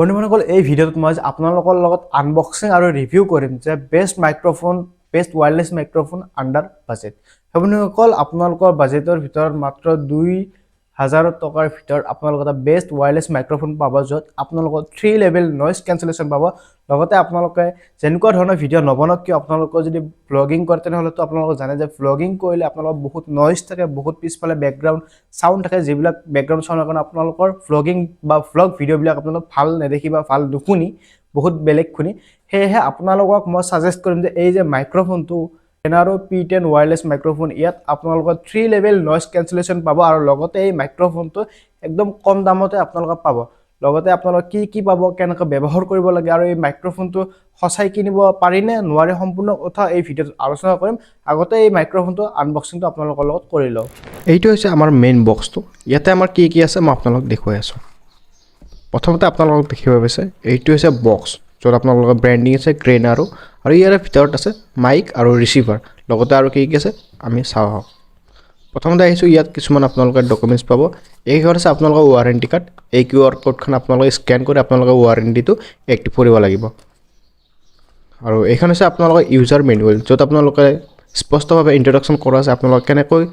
বন্ধুসকল এই ভিডিঅ'ত মই আপোনালোকৰ লগত আনবক্সিং আৰু ৰিভিউ কৰিম যে বেষ্ট ওয়্যাৰলেছ মাইক্ৰফোন আন্ডাৰ বাজেট। বন্ধুসকল আপোনালোকৰ বাজেটৰ ভিতৰত মাত্ৰ 2000 টকাৰ ভিতৰত আপোনালোকে এটা বেষ্ট ওয়্যাৰলেছ মাইক্ৰফোন পাব, য'ত আপোনালোকৰ 3 লেভেল নইজ কেঞ্চেলেশ্যন পাব। লগতে আপোনালোকে যেনেকুৱা ধৰণৰ ভিডিঅ' নবনাওক কিয়, আপোনালোকৰ যদি ব্লগিং কৰে তেনেহ'লেতো আপোনালোকে জানে যে ব্লগিং কৰিলে আপোনালোকৰ বহুত নইজ থাকে, বহুত পিছফালে বেকগ্ৰাউণ্ড সাউন্ড থাকে, যিবিলাক বেকগ্ৰাউণ্ড সাউণ্ডৰ কাৰণে আপোনালোকৰ ব্লগিং বা ব্লগ ভিডিঅ'বিলাক আপোনালোক ভাল নেদেখি বা ভাল নুশুনি, বহুত বেলেগ শুনি। সেয়েহে আপোনালোকক মই সাজেষ্ট কৰিম যে এই যে মাইক্ৰফোনটো Kenaro P10 ওয়্যাৰলেছ মাইক্ৰফোন, ইয়াত আপোনালোকৰ 3 লেভেল নইজ কেঞ্চেলেশ্যন পাব আৰু লগতে এই মাইক্ৰফোনটো একদম কম দামতে আপোনালোকে পাব। লগতে আপোনালোকে কি পাব, কেনেকৈ ব্যৱহাৰ কৰিব লাগে আৰু এই মাইক্ৰফোনটো সঁচাই কিনিব পাৰিনে নোৱাৰে সম্পূৰ্ণ কথা এই ভিডিঅ'ত আলোচনা কৰিম। আগতে এই মাইক্ৰফোনটো আনবক্সিংটো আপোনালোকৰ লগত কৰি লওঁ। এইটো হৈছে আমাৰ মেইন বক্সটো। ইয়াতে আমাৰ কি আছে মই আপোনালোকক দেখুৱাই আছোঁ। প্ৰথমতে আপোনালোকক দেখিব পাইছে এইটো হৈছে বক্স, য'ত আপোনালোকৰ ব্ৰেণ্ডিং আছে Kenaro, আৰু ইয়াৰ ভিতৰত আছে মাইক আৰু ৰিচিভাৰ, লগতে আৰু কি আছে আমি চাওঁ আহক। প্ৰথমতে আহিছোঁ, ইয়াত কিছুমান আপোনালোকে ডকুমেণ্টছ পাব। এইখন আছে আপোনালোকৰ ৱাৰেণ্টি কাৰ্ড। এই QR কোডখন আপোনালোকে স্কেন কৰি আপোনালোকৰ ৱাৰেণ্টিটো এক্টিভ কৰিব লাগিব। আৰু এইখন হৈছে আপোনালোকৰ ইউজাৰ মেনুৱেল, য'ত আপোনালোকে স্পষ্টভাৱে ইন্ট্ৰডাকশ্যন কৰা আছে আপোনালোকে কেনেকৈ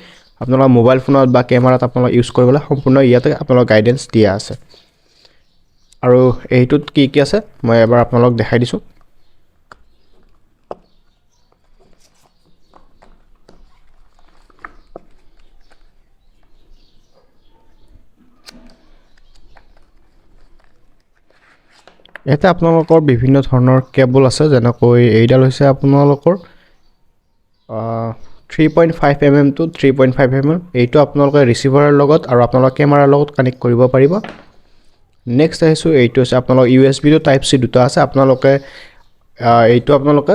আপোনালোকৰ মোবাইল ফোনত বা কেমেৰাত আপোনালোকে ইউজ কৰিবলৈ সম্পূৰ্ণ ইয়াতে আপোনালোকৰ গাইডেন্স দিয়া আছে। আৰু এইটোত কি আছে মই এবাৰ আপোনালোকক দেখাই দিছোঁ। ইয়াতে আপোনালোকৰ বিভিন্ন ধৰণৰ কেবল আছে, যেনেকৈ এইডাল হৈছে আপোনালোকৰ 3.5 mm to 3.5 mm। এইটো আপোনালোকে ৰিচিভাৰৰ লগত আৰু আপোনালোকৰ কেমেৰাৰ লগত কানেক্ট কৰিব পাৰিব। নেক্সট আহিছোঁ, এইটো হৈছে আপোনালোকৰ USB to Type-C দুটা আছে। আপোনালোকে এইটো আপোনালোকে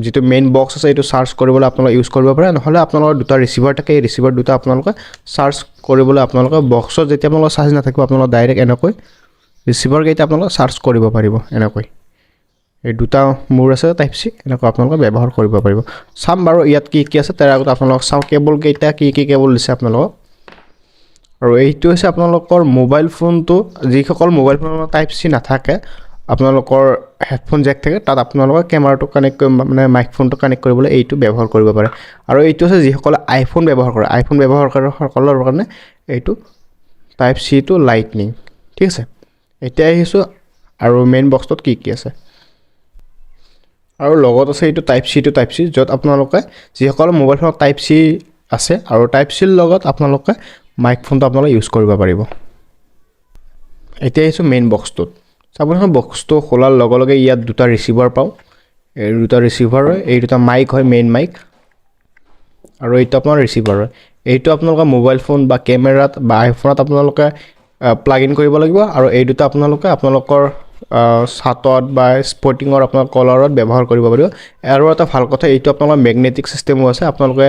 যিটো মেইন বক্স আছে এইটো চাৰ্জ কৰিবলৈ আপোনালোকে ইউজ কৰিব পাৰে, নহ'লে আপোনালোকৰ দুটা ৰিচিভাৰ থাকে, এই ৰিচিভাৰ দুটা আপোনালোকে চাৰ্জ কৰিবলৈ আপোনালোকে বক্সত যেতিয়া আপোনালোকৰ চাৰ্জ নাথাকিব আপোনালোকে ডাইৰেক্ট এনেকৈ ৰিচিভাৰ কেইটা আপোনালোকে চাৰ্জ কৰিব পাৰিব। এনেকৈ এই দুটা মূৰ আছে Type-C, এনেকৈ আপোনালোকে ব্যৱহাৰ কৰিব পাৰিব। চাম বাৰু ইয়াত কি আছে, তাৰ আগত আপোনালোকক চাওঁ কেবল কেইটা কি কেবল দিছে আপোনালোকক। আৰু এইটো হৈছে আপোনালোকৰ মোবাইল ফোনটো, যিসকল মোবাইল ফোনৰ Type-C নাথাকে, আপোনালোকৰ হেডফোন জেক থাকে, তাত আপোনালোকৰ কেমেৰাটো কানেক্ট কৰি মানে মাইক্ৰফোনটো কানেক্ট কৰিবলৈ এইটো ব্যৱহাৰ কৰিব পাৰে। আৰু এইটো হৈছে যিসকলে আইফোন ব্যৱহাৰ কৰে, আইফোন ব্যৱহাৰকাৰীসকলৰ কাৰণে এইটো Type-C to লাইটনিং। ঠিক আছে, এতিয়া আহিছোঁ আৰু মেইন বক্সটোত কি আছে। আৰু লগত আছে এইটো Type-C to Type-C, য'ত আপোনালোকে যিসকল মোবাইল ফোনত Type-C আছে আৰু Type-Cৰ লগত আপোনালোকে মাইক্ৰফোনটো আপোনালোকে ইউজ কৰিব পাৰিব। এতিয়া আহিছোঁ মেইন বক্সটোত। চাবলৈ বক্সটো খোলাৰ লগে লগে ইয়াত দুটা ৰিচিভাৰ পাওঁ। এই দুটা ৰিচিভাৰ হয়, এই দুটা মাইক হয়, মেইন মাইক, আৰু এইটো আপোনাৰ ৰিচিভাৰ হয়। এইটো আপোনালোকে মোবাইল ফোন বা কেমেৰাত বা আইফোনত আপোনালোকে প্লাগ ইন কৰিব লাগিব। আৰু এই দুটা আপোনালোকৰ ছাটত বা স্পৰ্টিঙৰ আপোনাৰ কলাৰত ব্যৱহাৰ কৰিব পাৰিব। আৰু এটা ভাল কথা, এইটো আপোনালোকৰ মেগনেটিক চিষ্টেমো আছে, আপোনালোকে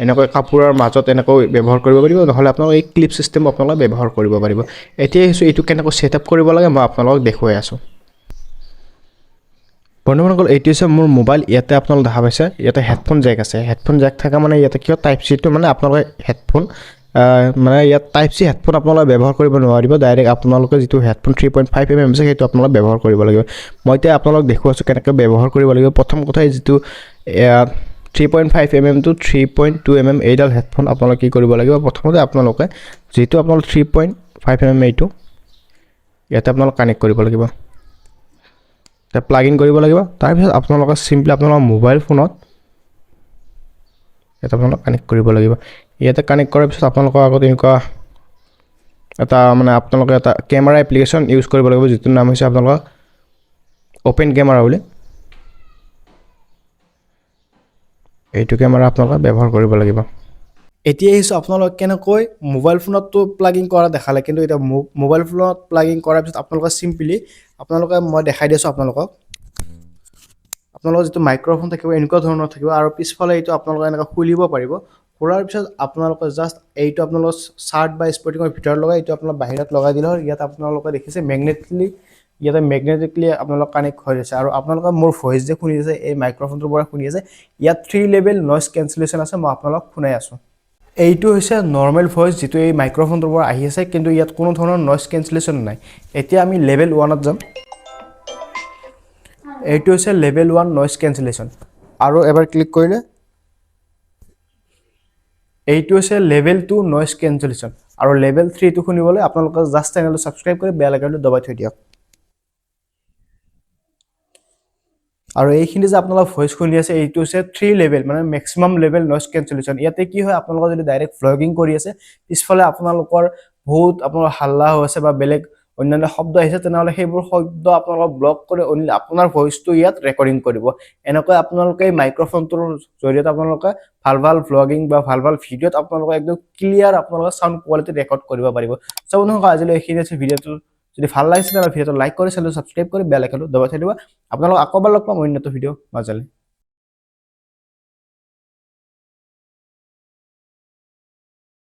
এনেকৈ কাপোৰৰ মাজত এনেকৈ ব্যৱহাৰ কৰিব পাৰিব, নহ'লে আপোনালোকে এই ক্লিপ চিষ্টেম আপোনালোকে ব্যৱহাৰ কৰিব পাৰিব। এতিয়া আহিছোঁ এইটো কেনেকৈ ছেটআপ কৰিব লাগে মই আপোনালোকক দেখুৱাই আছোঁ। বন্ধুসকল এইটো হৈছে মোৰ মোবাইল। ইয়াতে আপোনালোকে দেখা পাইছে ইয়াতে হেডফোন জেক আছে। হেডফোন জেক থকা মানে ইয়াতে কিয় Type-C টো মানে আপোনালোকে হেডফোন মানে ইয়াত Type-C হেডফোন আপোনালোকে ব্যৱহাৰ কৰিব নোৱাৰিব। ডাইৰেক্ট আপোনালোকে যিটো হেডফোন 3.5 mm আছে সেইটো আপোনালোকে ব্যৱহাৰ কৰিব লাগিব। মই এতিয়া আপোনালোকক দেখুৱাইছোঁ কেনেকৈ ব্যৱহাৰ কৰিব লাগিব। প্ৰথম কথাই যিটো 3.5 mm to 3.2 mm এইডাল হেডফোন আপোনালোকে কি কৰিব লাগিব, প্ৰথমতে আপোনালোকে যিটো আপোনালোকে 3.5 mm এইটো ইয়াতে আপোনালোকে কানেক্ট কৰিব লাগিব, এতিয়া প্লাগ ইন কৰিব লাগিব। তাৰপিছত আপোনালোকে চিম্পলি আপোনালোকৰ মোবাইল ফোনত ইয়াতে আপোনালোকে কানেক্ট কৰিব লাগিব। ইয়াতে কানেক্ট কৰাৰ পিছত আপোনালোকৰ আগত এনেকুৱা এটা মানে আপোনালোকে এটা কেমেৰা এপ্লিকেশ্যন ইউজ কৰিব লাগিব, যিটোৰ নাম হৈছে আপোনালোকৰ অ'পেন কেমেৰা বুলি। এইটো কেমেৰা আপোনালোকে ব্যৱহাৰ কৰিব লাগিব। এতিয়া আহিছোঁ আপোনালোকে কেনেকৈ মোবাইল ফোনততো প্লাগ ইন কৰা দেখালে, কিন্তু এতিয়া মোবাইল ফোনত প্লাগ ইন কৰাৰ পিছত আপোনালোকে চিম্পলি মই দেখাই দিছোঁ আপোনালোকৰ যিটো মাইক্ৰফোন থাকিব এনেকুৱা ধৰণৰ থাকিব, আৰু পিছফালে এইটো আপোনালোকে এনেকৈ খুলিব পাৰিব। খোলাৰ পিছত আপোনালোকে জাষ্ট এইটো আপোনালোকৰ চাৰ্ট বা স্পৰ্টিঙৰ ভিতৰত লগাই এইটো আপোনাৰ বাহিৰত লগাই দিলে হ'ল। ইয়াত আপোনালোকে দেখিছে মেগনেটিকলি আপোনালোক কানেক্ট হৈ আছে। আৰু আপোনালোকে মোৰ ভইচ যে শুনি আছে এই মাইক্ৰফোনটোৰ পৰা শুনি আছে, ইয়াত 3 লেভেল নইজ কেঞ্চেলেশ্যন আছে, মই আপোনালোকক শুনাই আছোঁ। এইটো হৈছে নৰ্মেল ভইচ যিটো এই মাইক্ৰফোনটোৰ পৰা আহি আছে কিন্তু ইয়াত কোনো ধৰণৰ নইজ কেঞ্চেলেশ্যন নাই এতিয়া আমি লেভেল 1ত যাম এইটো হৈছে লেভেল 1 নইজ কেঞ্চেলেশ্যন আৰু এবাৰ ক্লিক কৰিলে এইটো হৈছে লেভেল 2 নইজ কেঞ্চেলেশ্যন আৰু লেভেল 3 টো শুনিবলৈ আপোনালোকে জাষ্ট চেনেলটো সাবস্ক্ৰাইব কৰি বেল আইকনটো দবাই থৈ দিয়ক আৰু এইখিনি যে আপোনালোকৰ ভয়েস শুনি আছে এইটো হৈছে 3 লেভেল মানে ম্যাক্সিমাম লেভেল নইজ কেঞ্চেলেশ্যন ইয়াতে কি হয় আপোনালোকৰ যদি ডাইৰেক্ট ভ্লগিং কৰি আছে পিছফালে আপোনালোকৰ বহুত আপোনাৰ হাল্লা হৈ আছে বা বেলেগ অন্যান্য শব্দ আহিছে তেনেহলে সেইবোৰ শব্দ আপোনালোক ব্লক কৰি অনলি আপোনাৰ ভয়েসটো ইয়াত ৰেকৰ্ডিং কৰিব এনেকৈ আপোনালোকে মাইক্ৰফোনটোৰ জৰিয়তে আপোনালোকে ভাল ভ্লগিং বা ভাল ভিডিঅ'ত আপোনালোকে একদম ক্লিয়াৰ আপোনালোকৰ সাউন্ড কোৱালিটি ৰেকৰ্ড কৰিব পাৰিব সো বন্ধুসকল আজিলৈ এইখিনি আছে ভিডিঅ'টো যদি ভাল লাগিছে তেনে ভিডিঅ'টো লাইক কৰি চেনেলটো সাবস্ক্ৰাইব কৰি বেল আইকনটো দবাই থৈ দিবা আপোনালোক আকবাৰ লগ পাম অন্য এটা ভিডিঅ' মাজলে